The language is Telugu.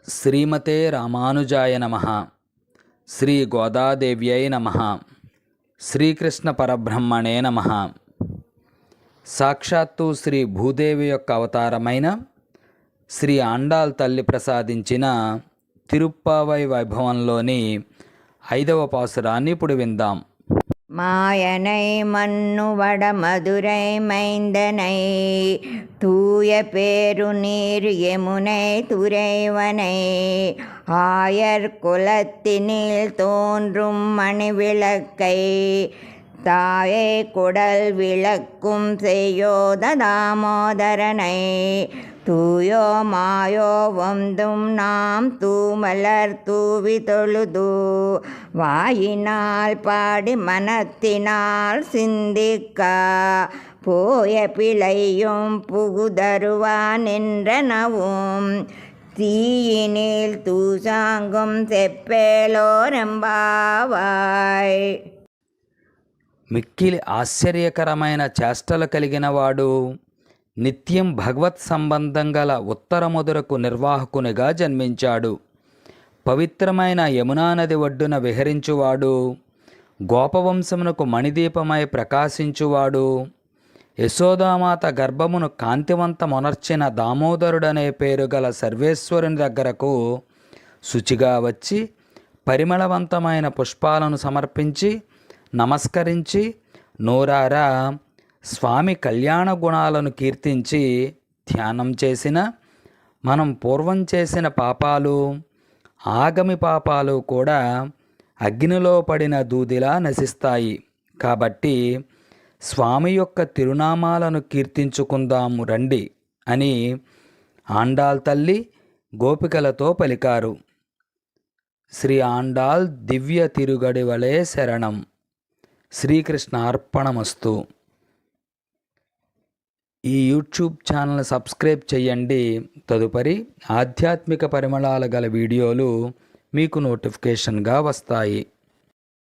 శ్రీమతే రామానుజాయ నమః. శ్రీ గోదాదేవ్యై నమః. శ్రీకృష్ణ పరబ్రహ్మణే నమః. సాక్షాత్తు శ్రీ భూదేవి యొక్క అవతారమైన శ్రీ ఆండాళ్ తల్లి ప్రసాదించిన తిరుప్పావై వైభవంలోని 5వ పాసురాన్ని ఇప్పుడు విందాం. மாயனை மண்ணுவட மதுரை மைந்தனை தூய பேரு நீர் யமுனை துறைவனை ஆயர் குலத்தினில் தோன்றும் மணிவிளக்கை தாயை குடல் விளக்கும் செய்யோத தாமோதரனை தூயோ மாயோ வந்தும் நாம் தூமலர் தூவி தொழுது வாயினால் பாடி மனத்தினால் சிந்திக்க போய பிழையும் புகுதருவான் என்றனவும் தீயினில் தூசாங்கும் செப்பேలోరెంబావాయ్. మిక్కిలి ఆశ్చర్యకరమైన చేష్టలు కలిగినవాడు, నిత్యం భగవత్ సంబంధం గల ఉత్తరముదురకు నిర్వాహకునిగా జన్మించాడు. పవిత్రమైన యమునా నది ఒడ్డున విహరించువాడు, గోపవంశమునకు మణిదీపమై ప్రకాశించువాడు, యశోదామాత గర్భమును కాంతివంతమొనర్చిన దామోదరుడనే పేరు గల సర్వేశ్వరుని దగ్గరకు శుచిగా వచ్చి పరిమళవంతమైన పుష్పాలను సమర్పించి నమస్కరించి నోరారా స్వామి కళ్యాణ గుణాలను కీర్తించి ధ్యానం చేసిన మనం పూర్వం చేసిన పాపాలు, ఆగమి పాపాలు కూడా అగ్నిలో పడిన దూదిలా నశిస్తాయి. కాబట్టి స్వామి యొక్క తిరునామాలను కీర్తించుకుందాము రండి అని ఆండాళ్ తల్లి గోపికలతో పలికారు. శ్రీ ఆండాళ్ దివ్య తిరుగడివలే శరణం. శ్రీకృష్ణ అర్పణమస్తు. ఈ యూట్యూబ్ ఛానల్ సబ్స్క్రైబ్ చేయండి. తదుపరి ఆధ్యాత్మిక పరిమళాల గల వీడియోలు మీకు నోటిఫికేషన్గా వస్తాయి.